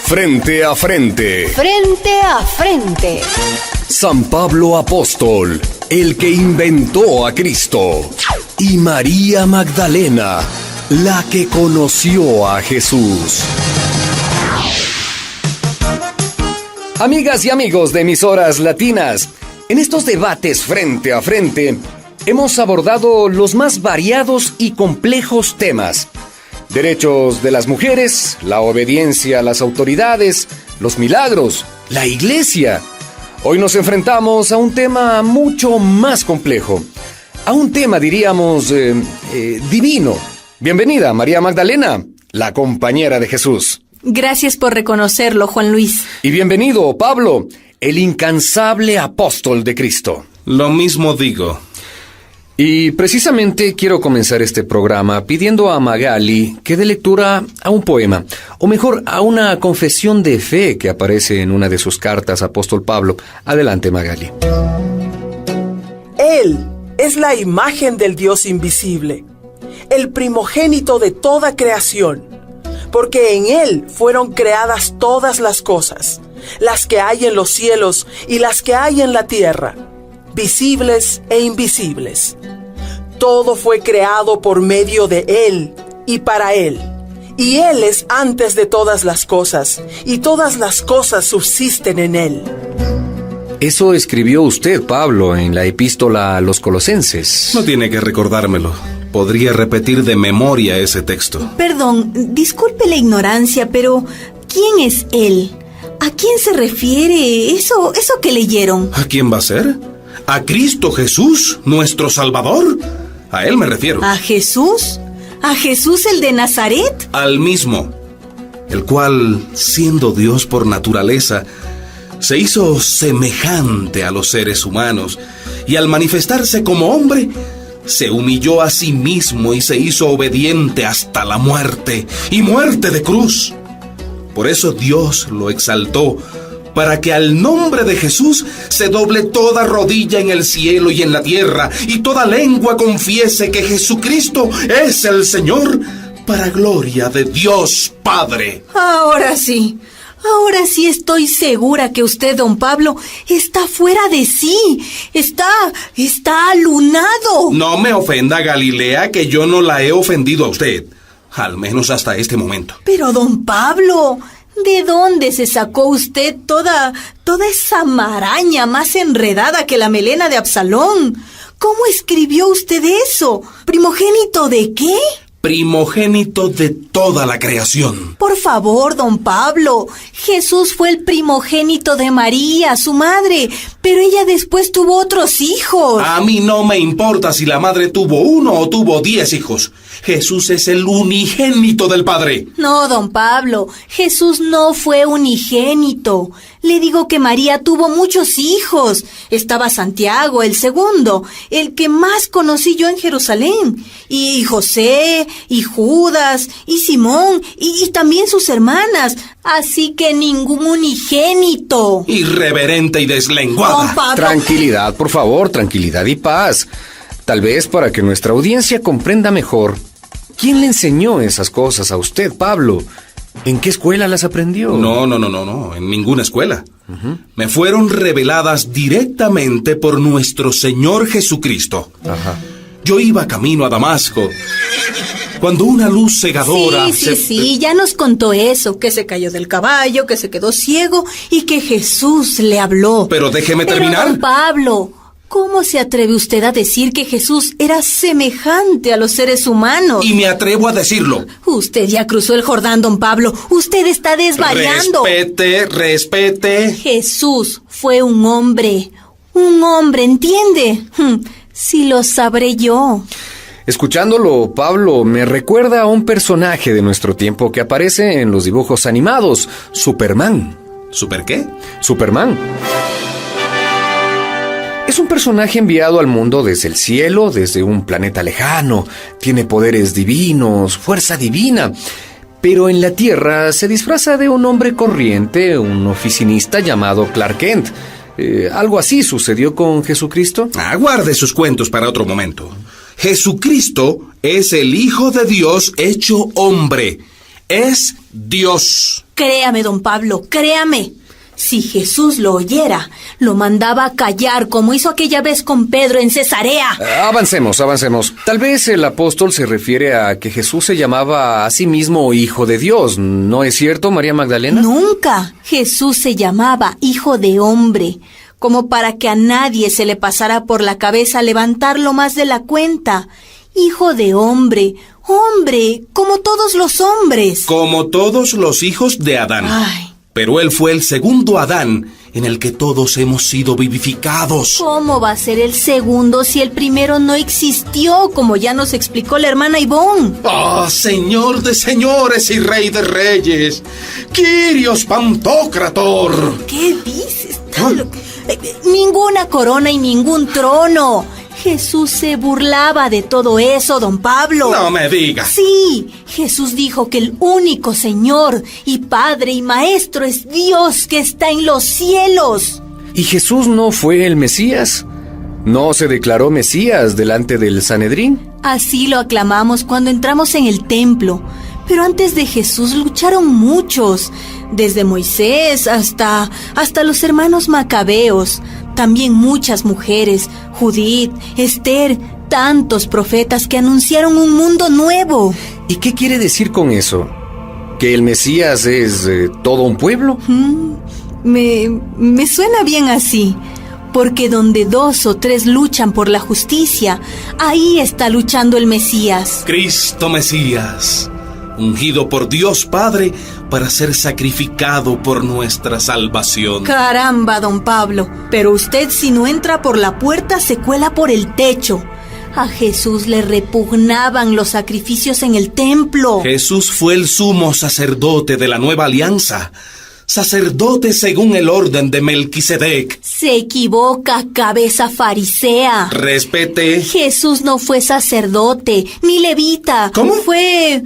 Frente a frente. Frente a frente. San Pablo Apóstol, el que inventó a Cristo. Y María Magdalena, la que conoció a Jesús. Amigas y amigos de emisoras latinas, en estos debates frente a frente, hemos abordado los más variados y complejos temas. Derechos de las mujeres, la obediencia a las autoridades, los milagros, la iglesia. Hoy nos enfrentamos a un tema mucho más complejo, a un tema, diríamos, divino. Bienvenida, María Magdalena, la compañera de Jesús. Gracias por reconocerlo, Juan Luis. Y bienvenido, Pablo, el incansable apóstol de Cristo. Lo mismo digo. Y precisamente quiero comenzar este programa pidiendo a Magali que dé lectura a un poema, o mejor, a una confesión de fe que aparece en una de sus cartas, apóstol Pablo. Adelante, Magali. Él es la imagen del Dios invisible, el primogénito de toda creación, porque en Él fueron creadas todas las cosas, las que hay en los cielos y las que hay en la tierra, visibles e invisibles. Todo fue creado por medio de Él y para Él. Y Él es antes de todas las cosas, y todas las cosas subsisten en Él. Eso escribió usted, Pablo, en la epístola a los Colosenses. No tiene que recordármelo. Podría repetir de memoria ese texto. Perdón, disculpe la ignorancia, pero ¿quién es Él? ¿A quién se refiere eso que leyeron? ¿A quién va a ser? ¿A Cristo Jesús, nuestro Salvador? A Él me refiero. ¿A Jesús? ¿A Jesús el de Nazaret? Al mismo, el cual, siendo Dios por naturaleza, se hizo semejante a los seres humanos, y al manifestarse como hombre, se humilló a sí mismo y se hizo obediente hasta la muerte, y muerte de cruz. Por eso Dios lo exaltó, para que al nombre de Jesús se doble toda rodilla en el cielo y en la tierra, y toda lengua confiese que Jesucristo es el Señor, para gloria de Dios Padre. Ahora sí estoy segura que usted, don Pablo, está fuera de sí. Está alunado. No me ofenda, Galilea, que yo no la he ofendido a usted, al menos hasta este momento. Pero, don Pablo, ¿de dónde se sacó usted toda esa maraña más enredada que la melena de Absalón? ¿Cómo escribió usted eso? ¿Primogénito de qué? Primogénito de toda la creación. Por favor, don Pablo, Jesús fue el primogénito de María, su madre, pero ella después tuvo otros hijos. A mí no me importa si la madre tuvo 1 o tuvo 10 hijos. Jesús es el unigénito del Padre. No, don Pablo, Jesús no fue unigénito. Le digo que María tuvo muchos hijos. Estaba Santiago, el segundo, el que más conocí yo en Jerusalén, y José, y Judas, y Simón, y también sus hermanas. Así que ningún unigénito. Irreverente y deslenguada. Don Pablo. Tranquilidad, por favor, tranquilidad y paz. Tal vez para que nuestra audiencia comprenda mejor. ¿Quién le enseñó esas cosas a usted, Pablo? ¿En qué escuela las aprendió? No, en ninguna escuela. Me fueron reveladas directamente por nuestro Señor Jesucristo. Ajá. Yo iba camino a Damasco, cuando una luz cegadora... Sí, ya nos contó eso, que se cayó del caballo, que se quedó ciego y que Jesús le habló. Pero déjeme terminar. Don Pablo, ¿cómo se atreve usted a decir que Jesús era semejante a los seres humanos? Y me atrevo a decirlo. Usted ya cruzó el Jordán, don Pablo. Usted está desvariando. Respete. Jesús fue un hombre, ¿entiende? Si lo sabré yo. Escuchándolo, Pablo, me recuerda a un personaje de nuestro tiempo que aparece en los dibujos animados, Superman. ¿Super qué? Superman. Es un personaje enviado al mundo desde el cielo, desde un planeta lejano. Tiene poderes divinos, fuerza divina. Pero en la Tierra se disfraza de un hombre corriente, un oficinista llamado Clark Kent. ¿Algo así sucedió con Jesucristo? Guarde sus cuentos para otro momento. Jesucristo es el Hijo de Dios hecho hombre. es Dios. Créame, don Pablo, créame. Si Jesús lo oyera, lo mandaba a callar como hizo aquella vez con Pedro en Cesarea. Avancemos. Tal vez el apóstol se refiere a que Jesús se llamaba a sí mismo Hijo de Dios. ¿No es cierto, María Magdalena? Nunca. Jesús se llamaba Hijo de Hombre, como para que a nadie se le pasara por la cabeza levantarlo más de la cuenta. Hijo de hombre, hombre, como todos los hombres. Como todos los hijos de Adán. Ay. Pero él fue el segundo Adán en el que todos hemos sido vivificados. ¿Cómo va a ser el segundo si el primero no existió, como ya nos explicó la hermana Ivonne? Señor de señores y rey de reyes, Kyrios Pantocrator. ¿Qué dices? Ninguna corona y ningún trono. Jesús se burlaba de todo eso, don Pablo. No me diga. Sí, Jesús dijo que el único Señor y Padre y Maestro es Dios que está en los cielos. ¿Y Jesús no fue el Mesías? ¿No se declaró Mesías delante del Sanedrín? Así lo aclamamos cuando entramos en el templo. Pero antes de Jesús lucharon muchos, desde Moisés hasta los hermanos macabeos. También muchas mujeres, Judith, Esther, tantos profetas que anunciaron un mundo nuevo. ¿Y qué quiere decir con eso? ¿Que el Mesías es todo un pueblo? Me suena bien así, porque donde 2 o 3 luchan por la justicia, ahí está luchando el Mesías. Cristo Mesías, ungido por Dios Padre para ser sacrificado por nuestra salvación. Caramba, don Pablo, pero usted si no entra por la puerta se cuela por el techo. A Jesús le repugnaban los sacrificios en el templo. Jesús fue el sumo sacerdote de la nueva alianza, sacerdote según el orden de Melquisedec. Se equivoca, cabeza farisea. Respete. Jesús no fue sacerdote, ni levita. ¿Cómo? Fue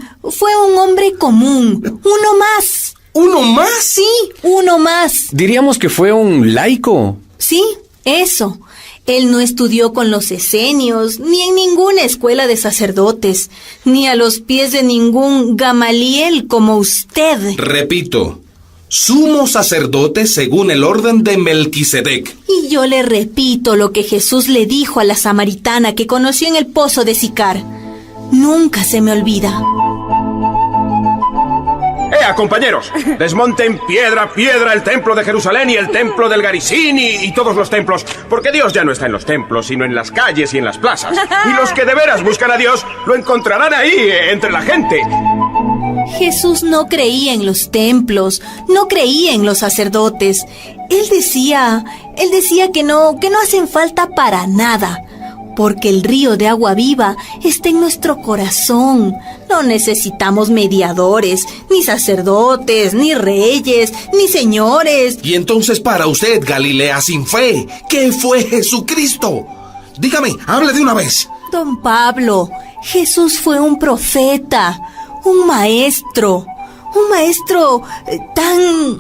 un hombre común, uno más. ¿Uno más? Sí, uno más. Diríamos que fue un laico. Sí, eso. Él no estudió con los esenios, ni en ninguna escuela de sacerdotes, ni a los pies de ningún Gamaliel como usted. Repito, sumo sacerdote según el orden de Melquisedec. Y yo le repito lo que Jesús le dijo a la samaritana que conoció en el pozo de Sicar. Nunca se me olvida. ¡Ea, compañeros! Desmonten piedra a piedra el templo de Jerusalén y el templo del Garizín y todos los templos, porque Dios ya no está en los templos, sino en las calles y en las plazas. Y los que de veras buscan a Dios lo encontrarán ahí, entre la gente. Jesús no creía en los templos, no creía en los sacerdotes. Él decía que no hacen falta para nada, porque el río de agua viva está en nuestro corazón. No necesitamos mediadores, ni sacerdotes, ni reyes, ni señores. Y entonces para usted, Galilea sin fe, ¿qué fue Jesucristo? Dígame, hable de una vez. Don Pablo, Jesús fue un profeta, un maestro tan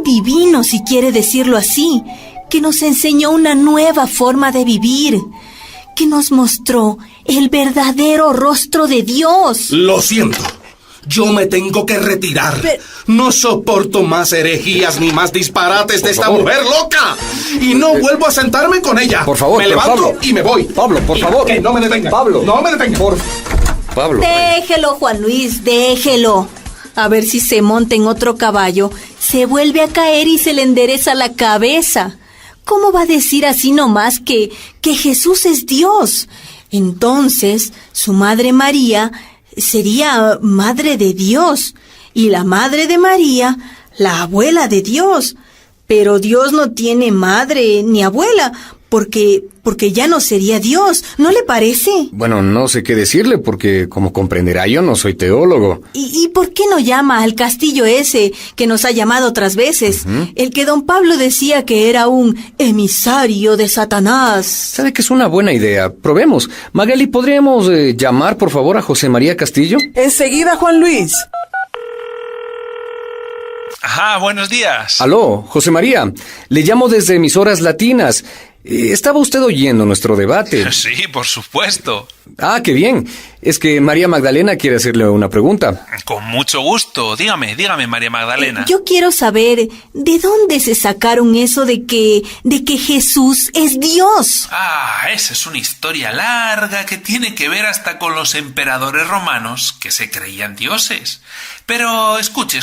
divino, si quiere decirlo así, que nos enseñó una nueva forma de vivir, que nos mostró el verdadero rostro de Dios. Lo siento, yo me tengo que retirar. No soporto más herejías ni más disparates de esta mujer loca. Y no vuelvo a sentarme con ella. Por favor, me levanto Pablo. Y me voy. Pablo, por favor. Que no me detenga. Pablo. No me detenga. Pablo. Déjelo, Juan Luis, déjelo. A ver si se monta en otro caballo, se vuelve a caer y se le endereza la cabeza. ¿Cómo va a decir así nomás que Jesús es Dios? Entonces, su madre María sería madre de Dios, y la madre de María, la abuela de Dios. Pero Dios no tiene madre ni abuela, porque ya no sería Dios, ¿no le parece? Bueno, no sé qué decirle porque, como comprenderá, yo no soy teólogo. ¿Y por qué no llama al castillo ese que nos ha llamado otras veces? El que don Pablo decía que era un emisario de Satanás. ¿Sabe que es una buena idea? Probemos. Magali, ¿podríamos llamar, por favor, a José María Castillo? Enseguida, Juan Luis. Ajá, buenos días. Aló, José María. Le llamo desde Emisoras Latinas. ¿Estaba usted oyendo nuestro debate? Sí, por supuesto. Ah, qué bien. Es que María Magdalena quiere hacerle una pregunta. Con mucho gusto. Dígame, María Magdalena. Yo quiero saber, ¿de dónde se sacaron eso de que Jesús es Dios? Ah, esa es una historia larga que tiene que ver hasta con los emperadores romanos que se creían dioses. Pero escuche.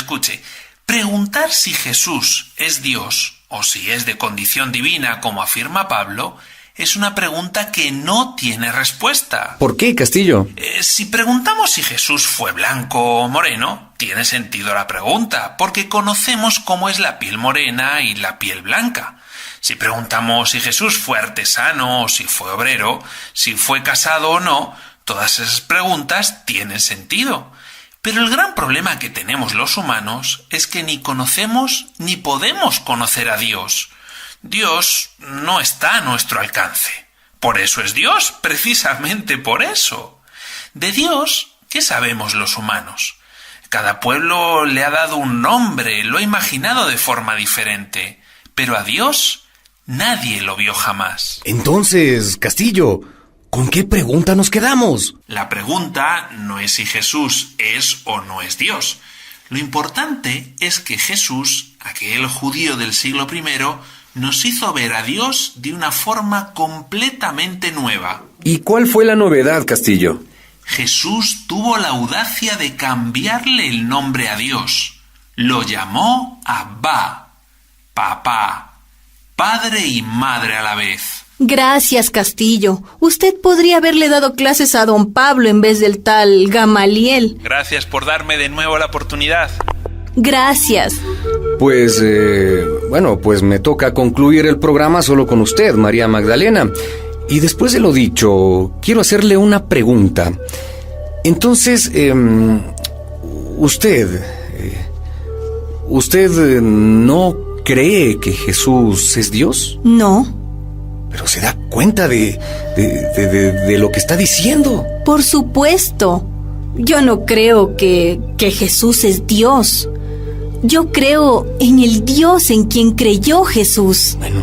Preguntar si Jesús es Dios o si es de condición divina, como afirma Pablo, es una pregunta que no tiene respuesta. ¿Por qué, Castillo? Si preguntamos si Jesús fue blanco o moreno, tiene sentido la pregunta, porque conocemos cómo es la piel morena y la piel blanca. Si preguntamos si Jesús fue artesano o si fue obrero, si fue casado o no, todas esas preguntas tienen sentido. Pero el gran problema que tenemos los humanos es que ni conocemos ni podemos conocer a Dios. Dios no está a nuestro alcance. Por eso es Dios, precisamente por eso. De Dios, ¿qué sabemos los humanos? Cada pueblo le ha dado un nombre, lo ha imaginado de forma diferente. Pero a Dios nadie lo vio jamás. Entonces, Castillo, ¿con qué pregunta nos quedamos? La pregunta no es si Jesús es o no es Dios. Lo importante es que Jesús, aquel judío del siglo I, nos hizo ver a Dios de una forma completamente nueva. ¿Y cuál fue la novedad, Castillo? Jesús tuvo la audacia de cambiarle el nombre a Dios. Lo llamó Abba, papá, padre y madre a la vez. Gracias, Castillo. Usted podría haberle dado clases a don Pablo en vez del tal Gamaliel. Gracias por darme de nuevo la oportunidad. Gracias. Pues me toca concluir el programa solo con usted, María Magdalena. Y después de lo dicho, quiero hacerle una pregunta. Entonces, ¿usted no cree que Jesús es Dios? No. Pero se da cuenta de lo que está diciendo. Por supuesto. Yo no creo que Jesús es Dios. Yo creo en el Dios en quien creyó Jesús. Bueno,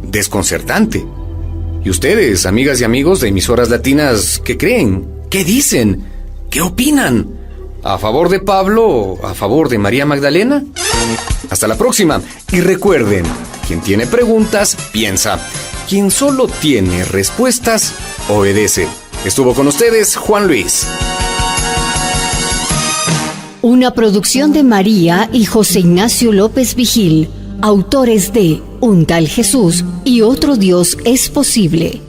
desconcertante. ¿Y ustedes, amigas y amigos de Emisoras Latinas, qué creen? ¿Qué dicen? ¿Qué opinan? ¿A favor de Pablo o a favor de María Magdalena? Hasta la próxima. Y recuerden, quien tiene preguntas, piensa. Quien solo tiene respuestas, obedece. Estuvo con ustedes Juan Luis. Una producción de María y José Ignacio López Vigil, autores de Un tal Jesús y otro Dios es posible.